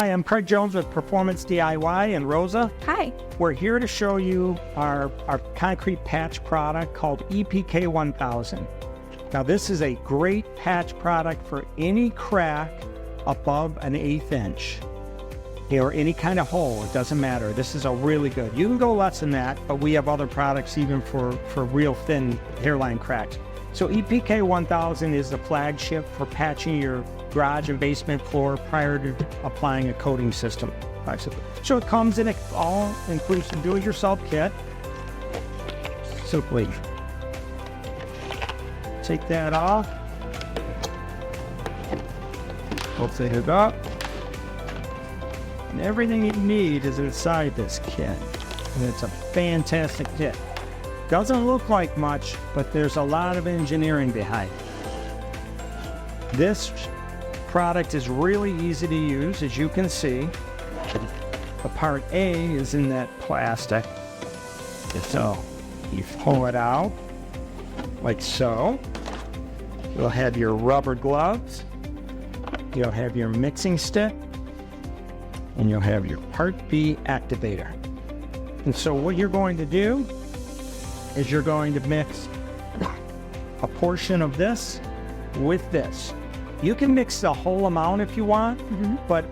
Hi, I'm Craig Jones with Performance DIY and Rosa. Hi. We're here to show you our concrete patch product called EPK-1000. Now this is a great patch product for any crack above an 1/8 inch or any kind of hole. It doesn't matter. This is a really good. You can go less than that, but we have other products even for real thin hairline cracks. So EPK-1000 is the flagship for patching your garage and basement floor prior to applying a coating system. So it comes in an all-inclusive do-it-yourself kit. Simply take that off, open it up, and everything you need is inside this kit. And it's a fantastic kit. Doesn't look like much, but there's a lot of engineering behind it. This product is really easy to use, as you can see. The part A is in that plastic. So you pull it out like so. You'll have your rubber gloves. You'll have your mixing stick. And you'll have your part B activator. And so what you're going to do is you're going to mix a portion of this with this. You can mix the whole amount if you want, but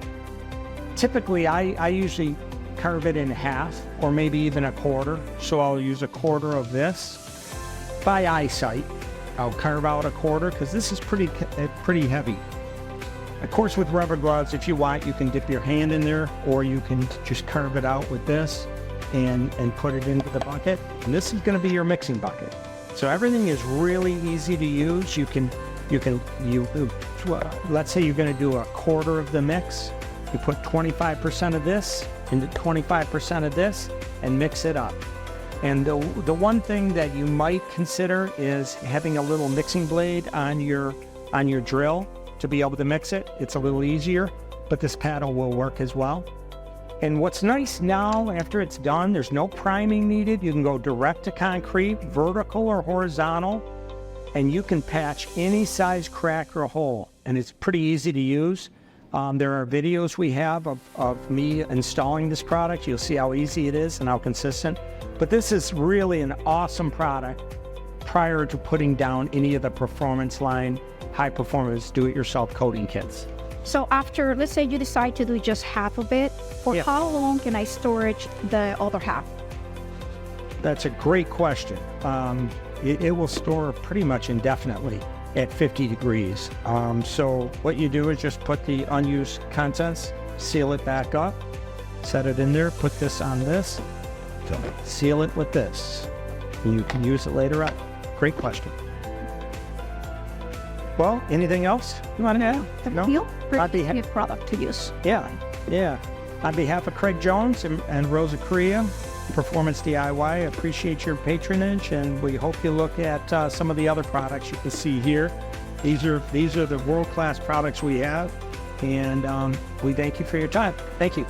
typically I usually carve it in half or maybe even a quarter. So I'll use a quarter of this by eyesight. I'll carve out a quarter because this is pretty heavy. Of course, with rubber gloves, if you want, you can dip your hand in there, or you can just carve it out with this and put it into the bucket. And this is going to be your mixing bucket. So everything is really easy to use. Let's say you're going to do a quarter of the mix. You put 25% of this into 25% of this and mix it up. And the one thing that you might consider is having a little mixing blade on your drill to be able to mix it. It's a little easier, but this paddle will work as well. And what's nice now, after it's done, there's no priming needed. You can go direct to concrete, vertical or horizontal, and you can patch any size crack or hole. And it's pretty easy to use. There are videos we have of me installing this product. You'll see how easy it is and how consistent. But this is really an awesome product prior to putting down any of the performance line, high performance do-it-yourself coating kits. So after, let's say you decide to do just half of it, for how long can I storage the other half? That's a great question. It will store pretty much indefinitely at 50 degrees. So what you do is just put the unused contents, seal it back up, set it in there, put this on this, seal it with this. And you can use it later on. Great question. Well, anything else you want to add? No? Feel pretty product to use. Yeah. On behalf of Craig Jones and Rosa Correa, Performance DIY, appreciate your patronage, and we hope you look at some of the other products you can see here. These are the world-class products we have, and we thank you for your time. Thank you.